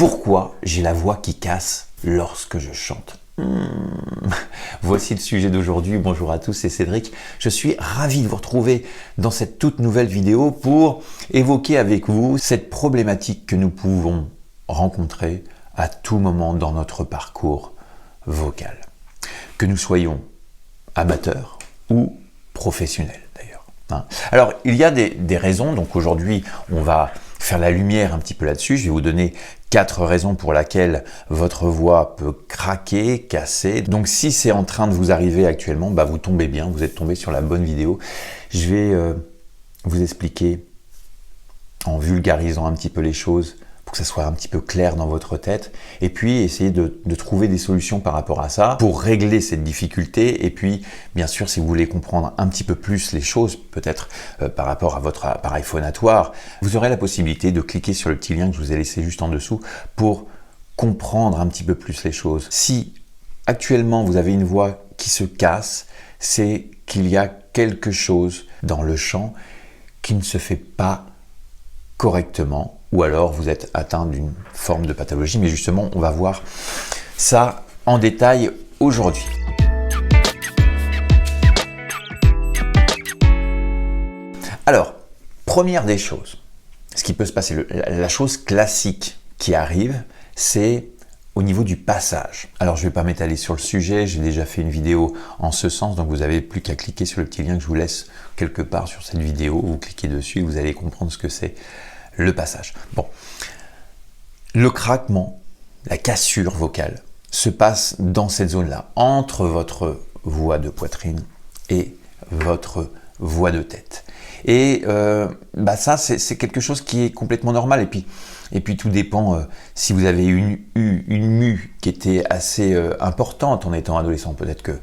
Pourquoi j'ai la voix qui casse lorsque je chante? Voici le sujet d'aujourd'hui. Bonjour à tous, c'est Cédric. Je suis ravi de vous retrouver dans cette toute nouvelle vidéo pour évoquer avec vous cette problématique que nous pouvons rencontrer à tout moment dans notre parcours vocal. Que nous soyons amateurs ou professionnels d'ailleurs. Alors, il y a des raisons. Donc aujourd'hui, on va faire la lumière un petit peu là-dessus. Je vais vous donner 4 raisons pour lesquelles votre voix peut craquer, casser. Donc si c'est en train de vous arriver actuellement, vous tombez bien, vous êtes tombé sur la bonne vidéo. Je vais vous expliquer en vulgarisant un petit peu les choses pour que ça soit un petit peu clair dans votre tête, et puis essayer de trouver des solutions par rapport à ça pour régler cette difficulté. Et puis bien sûr, si vous voulez comprendre un petit peu plus les choses, peut-être par rapport à votre appareil phonatoire, vous aurez la possibilité de cliquer sur le petit lien que je vous ai laissé juste en dessous pour comprendre un petit peu plus les choses. Si actuellement vous avez une voix qui se casse, c'est qu'il y a quelque chose dans le chant qui ne se fait pas correctement, ou alors vous êtes atteint d'une forme de pathologie, mais justement on va voir ça en détail aujourd'hui. Alors, première des choses, ce qui peut se passer, la chose classique qui arrive, c'est au niveau du passage. Alors je ne vais pas m'étaler sur le sujet, j'ai déjà fait une vidéo en ce sens, donc vous n'avez plus qu'à cliquer sur le petit lien que je vous laisse quelque part sur cette vidéo, vous cliquez dessus et vous allez comprendre ce que c'est le passage. Bon, le craquement, la cassure vocale se passe dans cette zone-là, entre votre voix de poitrine et votre voix de tête. Et ça, c'est quelque chose qui est complètement normal. Et puis tout dépend si vous avez eu une mue qui était assez importante en étant adolescent. Peut-être que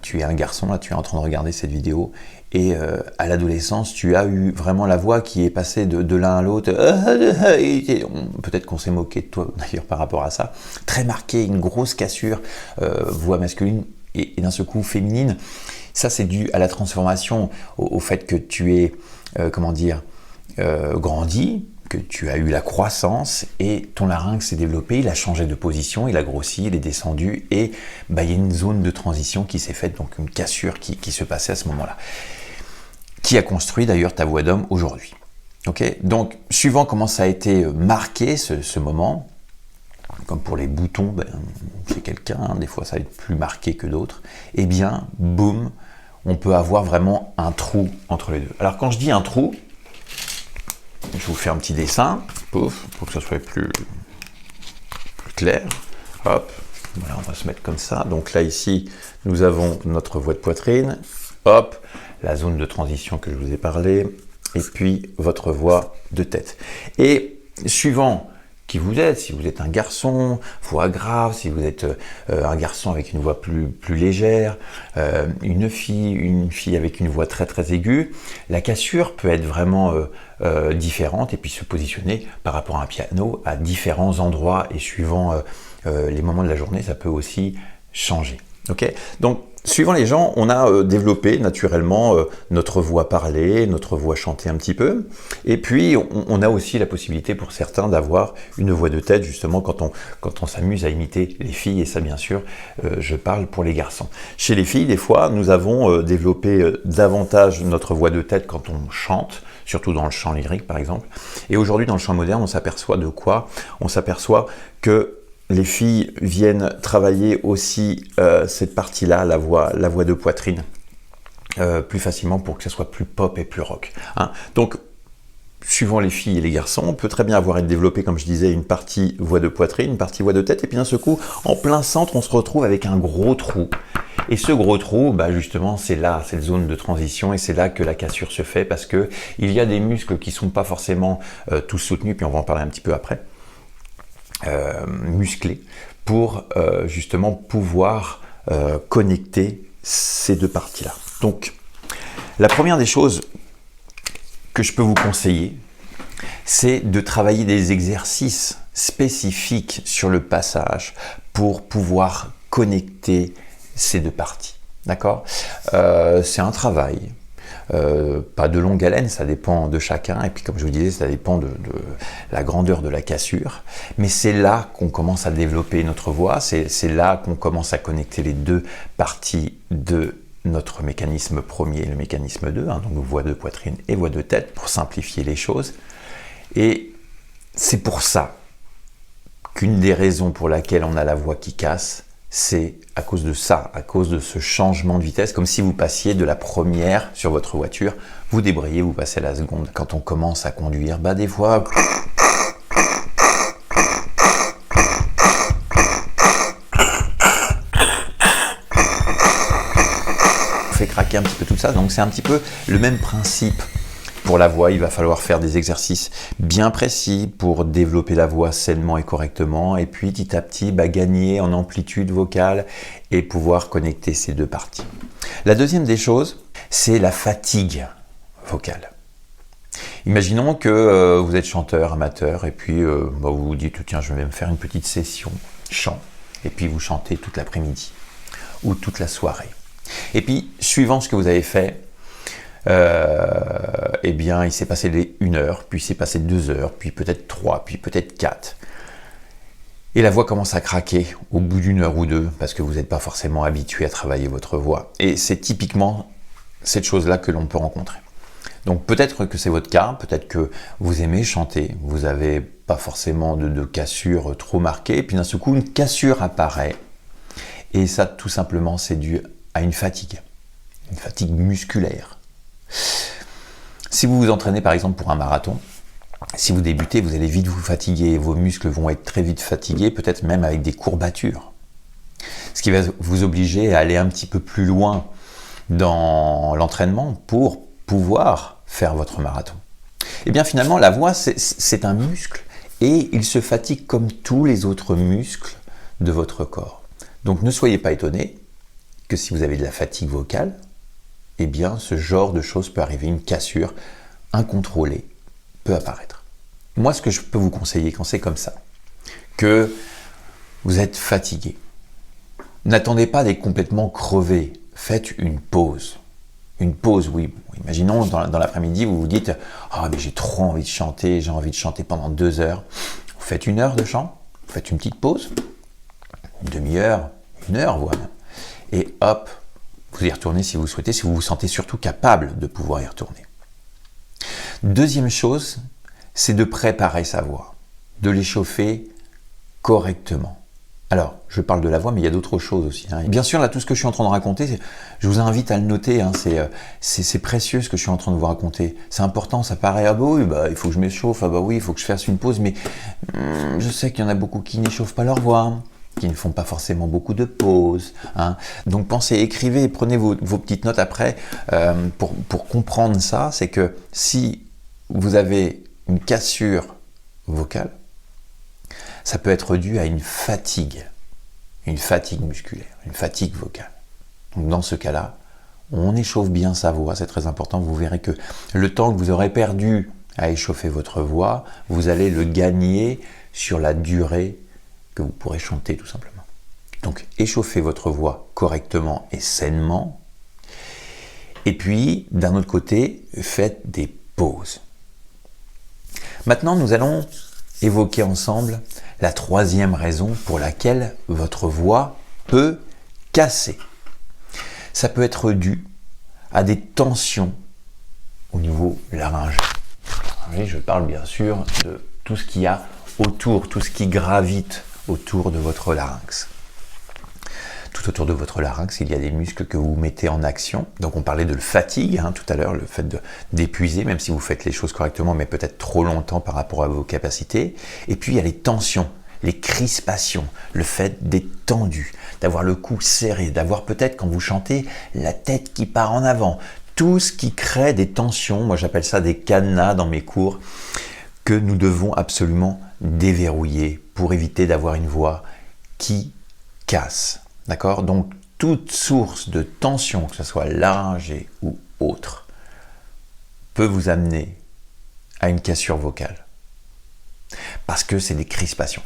tu es un garçon, là, tu es en train de regarder cette vidéo, et à l'adolescence, tu as eu vraiment la voix qui est passée de l'un à l'autre. Peut-être qu'on s'est moqué de toi d'ailleurs par rapport à ça. Très marqué, une grosse cassure, voix masculine et d'un seul coup féminine. Ça, c'est dû à la transformation, au fait que tu es, grandi, que tu as eu la croissance et ton larynx s'est développé, il a changé de position, il a grossi, il est descendu, et il y a une zone de transition qui s'est faite, donc une cassure qui se passait à ce moment-là, qui a construit d'ailleurs ta voix d'homme aujourd'hui. Okay, donc, suivant comment ça a été marqué ce moment, comme pour les boutons, chez quelqu'un, des fois ça va être plus marqué que d'autres, et bien, boum, on peut avoir vraiment un trou entre les deux. Alors quand je dis un trou, je vous fais un petit dessin, pouf, pour que ça soit plus clair. Hop, voilà, on va se mettre comme ça. Donc là, ici, nous avons notre voix de poitrine. Hop, la zone de transition que je vous ai parlé. Et puis, votre voix de tête. Et suivant qui vous êtes, si vous êtes un garçon, voix grave, si vous êtes un garçon avec une voix plus légère, une fille avec une voix très très aiguë, la cassure peut être vraiment différente et puis se positionner par rapport à un piano à différents endroits, et suivant les moments de la journée, ça peut aussi changer. Okay, donc, suivant les gens, on a développé naturellement notre voix parlée, notre voix chantée un petit peu. Et puis, on a aussi la possibilité pour certains d'avoir une voix de tête, justement, quand on s'amuse à imiter les filles. Et ça, bien sûr, je parle pour les garçons. Chez les filles, des fois, nous avons développé davantage notre voix de tête quand on chante, surtout dans le chant lyrique, par exemple. Et aujourd'hui, dans le chant moderne, on s'aperçoit de quoi? On s'aperçoit que les filles viennent travailler aussi cette partie-là, la voix de poitrine, plus facilement pour que ça soit plus pop et plus rock. Donc, suivant les filles et les garçons, on peut très bien avoir développé, comme je disais, une partie voix de poitrine, une partie voix de tête, et puis d'un seul coup, en plein centre, on se retrouve avec un gros trou. Et ce gros trou, justement, c'est là, cette zone de transition, et c'est là que la cassure se fait, parce que il y a des muscles qui sont pas forcément tous soutenus, puis on va en parler un petit peu après. Musclé pour justement pouvoir connecter ces deux parties-là. Donc, la première des choses que je peux vous conseiller, c'est de travailler des exercices spécifiques sur le passage pour pouvoir connecter ces deux parties. D'accord ? C'est un travail pas de longue haleine, ça dépend de chacun, et puis comme je vous disais, ça dépend de la grandeur de la cassure, mais c'est là qu'on commence à développer notre voix, c'est là qu'on commence à connecter les deux parties de notre mécanisme premier et le mécanisme 2, donc voix de poitrine et voix de tête, pour simplifier les choses. Et c'est pour ça qu'une des raisons pour laquelle on a la voix qui casse, c'est à cause de ça, à cause de ce changement de vitesse, comme si vous passiez de la première sur votre voiture, vous débrayez, vous passez à la seconde. Quand on commence à conduire, des fois... on fait craquer un petit peu tout ça, donc c'est un petit peu le même principe. Pour la voix, il va falloir faire des exercices bien précis pour développer la voix sainement et correctement, et puis petit à petit gagner en amplitude vocale et pouvoir connecter ces deux parties. La deuxième des choses, c'est la fatigue vocale. Imaginons que vous êtes chanteur, amateur, et puis vous vous dites « tiens, je vais me faire une petite session chant », et puis vous chantez toute l'après-midi ou toute la soirée. Et puis, suivant ce que vous avez fait, eh bien, il s'est passé les 1 heure, puis il s'est passé 2 heures, puis peut-être 3, puis peut-être 4. Et la voix commence à craquer au bout d'1 heure ou 2, parce que vous n'êtes pas forcément habitué à travailler votre voix. Et c'est typiquement cette chose-là que l'on peut rencontrer. Donc peut-être que c'est votre cas, peut-être que vous aimez chanter, vous n'avez pas forcément de cassure trop marquée, et puis d'un seul coup, une cassure apparaît. Et ça, tout simplement, c'est dû à une fatigue musculaire. Si vous vous entraînez par exemple pour un marathon, si vous débutez, vous allez vite vous fatiguer, vos muscles vont être très vite fatigués, peut-être même avec des courbatures. Ce qui va vous obliger à aller un petit peu plus loin dans l'entraînement pour pouvoir faire votre marathon. Et bien finalement, la voix, c'est un muscle et il se fatigue comme tous les autres muscles de votre corps. Donc ne soyez pas étonnés que si vous avez de la fatigue vocale, eh bien, ce genre de choses peut arriver, une cassure incontrôlée peut apparaître. Moi, ce que je peux vous conseiller quand c'est comme ça, que vous êtes fatigué, n'attendez pas d'être complètement crevé, faites une pause. Une pause, oui. Imaginons, dans l'après-midi, vous vous dites « Ah, mais j'ai trop envie de chanter, j'ai envie de chanter pendant 2 heures. » Vous faites 1 heure de chant, vous faites une petite pause, une demi-heure, 1 heure, voire même. Et hop, vous y retournez si vous souhaitez, si vous vous sentez surtout capable de pouvoir y retourner. Deuxième chose, c'est de préparer sa voix, de l'échauffer correctement. Alors, je parle de la voix, mais il y a d'autres choses aussi. Bien sûr, là, tout ce que je suis en train de raconter, je vous invite à le noter, c'est précieux ce que je suis en train de vous raconter. C'est important, ça paraît, il faut que je m'échauffe, il faut que je fasse une pause, mais je sais qu'il y en a beaucoup qui n'échauffent pas leur voix, qui ne font pas forcément beaucoup de pauses. Donc pensez, écrivez, prenez vos petites notes après pour comprendre ça. C'est que si vous avez une cassure vocale, ça peut être dû à une fatigue musculaire, une fatigue vocale. Donc dans ce cas-là, on échauffe bien sa voix, c'est très important. Vous verrez que le temps que vous aurez perdu à échauffer votre voix, vous allez le gagner sur la durée que vous pourrez chanter tout simplement. Donc échauffez votre voix correctement et sainement. Et puis, d'un autre côté, faites des pauses. Maintenant, nous allons évoquer ensemble la troisième raison pour laquelle votre voix peut casser. Ça peut être dû à des tensions au niveau laryngé. Je parle bien sûr de tout ce qu'il y a autour, tout ce qui gravite autour de votre larynx. Tout autour de votre larynx, il y a des muscles que vous mettez en action. Donc on parlait de fatigue tout à l'heure, le fait d'épuiser, même si vous faites les choses correctement, mais peut-être trop longtemps par rapport à vos capacités. Et puis il y a les tensions, les crispations, le fait d'être tendu, d'avoir le cou serré, d'avoir peut-être quand vous chantez la tête qui part en avant. Tout ce qui crée des tensions, moi j'appelle ça des cadenas dans mes cours, que nous devons absolument déverrouiller pour éviter d'avoir une voix qui casse. D'accord? Donc, toute source de tension, que ce soit laryngée ou autre, peut vous amener à une cassure vocale. Parce que c'est des crispations.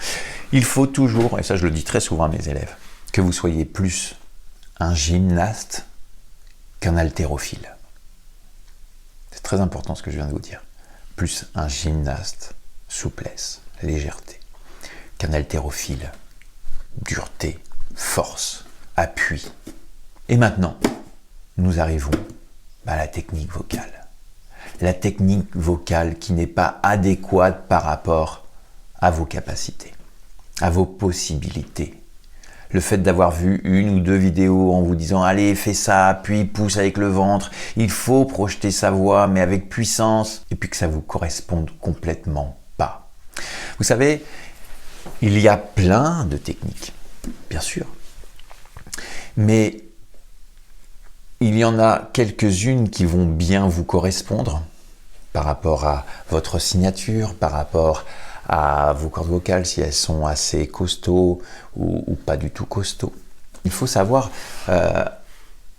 Il faut toujours, et ça je le dis très souvent à mes élèves, que vous soyez plus un gymnaste qu'un haltérophile. C'est très important ce que je viens de vous dire. Plus un gymnaste, souplesse, légèreté, qu'un haltérophile, dureté, force, appui. Et maintenant, nous arrivons à la technique vocale. La technique vocale qui n'est pas adéquate par rapport à vos capacités, à vos possibilités. Le fait d'avoir vu une ou deux vidéos en vous disant « Allez, fais ça, puis pousse avec le ventre, il faut projeter sa voix, mais avec puissance », et puis que ça vous corresponde complètement pas. Vous savez, il y a plein de techniques, bien sûr, mais il y en a quelques-unes qui vont bien vous correspondre par rapport à votre signature, par rapport à vos cordes vocales, si elles sont assez costauds ou pas du tout costauds. Il faut savoir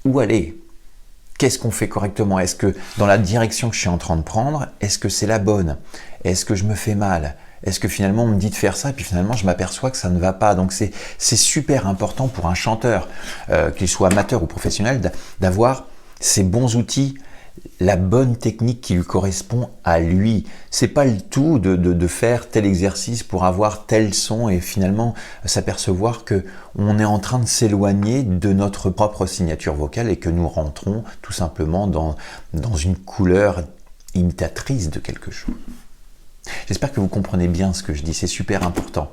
où aller. Qu'est-ce qu'on fait correctement? Est-ce que dans la direction que je suis en train de prendre, est-ce que c'est la bonne? Est-ce que je me fais mal? Est-ce que finalement on me dit de faire ça et puis finalement je m'aperçois que ça ne va pas? Donc c'est super important pour un chanteur, qu'il soit amateur ou professionnel, d'avoir ces bons outils, la bonne technique qui lui correspond à lui. C'est pas le tout de faire tel exercice pour avoir tel son et finalement s'apercevoir que on est en train de s'éloigner de notre propre signature vocale et que nous rentrons tout simplement dans une couleur imitatrice de quelque chose. J'espère que vous comprenez bien ce que je dis, c'est super important.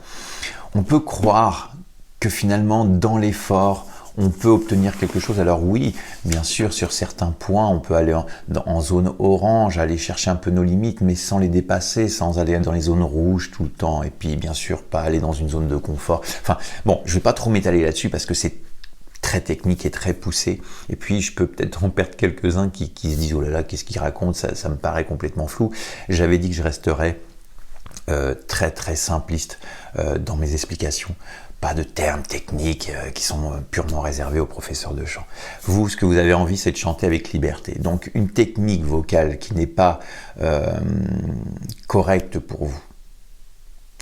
On peut croire que finalement dans l'effort, on peut obtenir quelque chose. Alors oui, bien sûr, sur certains points, on peut aller en zone orange, aller chercher un peu nos limites, mais sans les dépasser, sans aller dans les zones rouges tout le temps. Et puis, bien sûr, pas aller dans une zone de confort. Enfin, bon, je ne vais pas trop m'étaler là-dessus parce que c'est très technique et très poussé. Et puis, je peux peut-être en perdre quelques-uns qui se disent « Oh là là, qu'est-ce qu'il raconte? Ça me paraît complètement flou. » J'avais dit que je resterais très, très simpliste dans mes explications. Pas de termes techniques qui sont purement réservés aux professeurs de chant. Vous, ce que vous avez envie, c'est de chanter avec liberté. Donc, une technique vocale qui n'est pas correcte pour vous,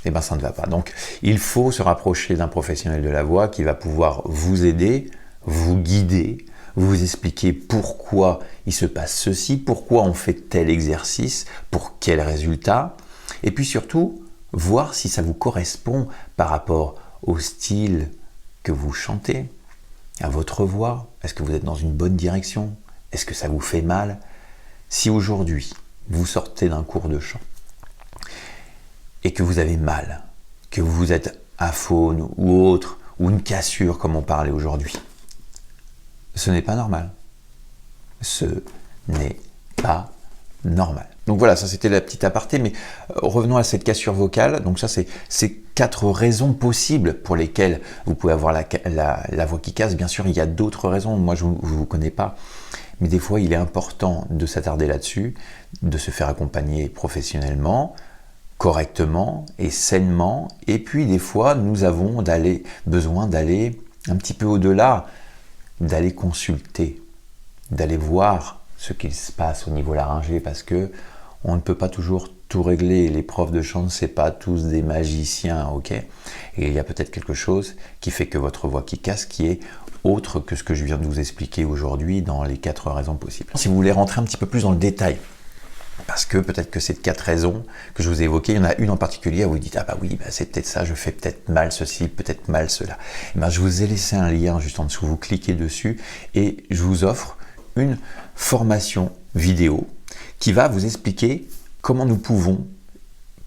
eh bien, ça ne va pas. Donc, il faut se rapprocher d'un professionnel de la voix qui va pouvoir vous aider, vous guider, vous expliquer pourquoi il se passe ceci, pourquoi on fait tel exercice, pour quel résultat, et puis surtout, voir si ça vous correspond par rapport au style que vous chantez, à votre voix. Est-ce que vous êtes dans une bonne direction? Est-ce que ça vous fait mal? Si aujourd'hui, vous sortez d'un cours de chant et que vous avez mal, que vous êtes aphone ou autre, ou une cassure comme on parlait aujourd'hui, ce n'est pas normal. Ce n'est pas normal. Donc voilà, ça c'était la petite aparté, mais revenons à cette cassure vocale. Donc ça, c'est 4 raisons possibles pour lesquelles vous pouvez avoir la voix qui casse. Bien sûr, il y a d'autres raisons, moi je ne vous connais pas, mais des fois il est important de s'attarder là-dessus, de se faire accompagner professionnellement, correctement et sainement, et puis des fois nous avons besoin d'aller un petit peu au-delà, d'aller consulter, d'aller voir ce qu'il se passe au niveau laryngé, parce que on ne peut pas toujours tout régler. Les profs de chant, c'est pas tous des magiciens, ok? Et il y a peut-être quelque chose qui fait que votre voix qui casse, qui est autre que ce que je viens de vous expliquer aujourd'hui dans les 4 raisons possibles. Si vous voulez rentrer un petit peu plus dans le détail, parce que peut-être que ces 4 raisons que je vous ai évoquées, il y en a une en particulier où vous dites « Ah bah oui, bah c'est peut-être ça, je fais peut-être mal ceci, peut-être mal cela. » Et ben, je vous ai laissé un lien juste en dessous, vous cliquez dessus et je vous offre une formation vidéo qui va vous expliquer comment nous pouvons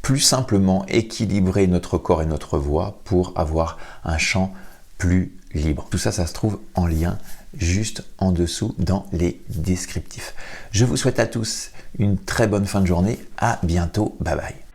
plus simplement équilibrer notre corps et notre voix pour avoir un chant plus libre. Tout ça, ça se trouve en lien juste en dessous dans les descriptifs. Je vous souhaite à tous une très bonne fin de journée. À bientôt. Bye bye.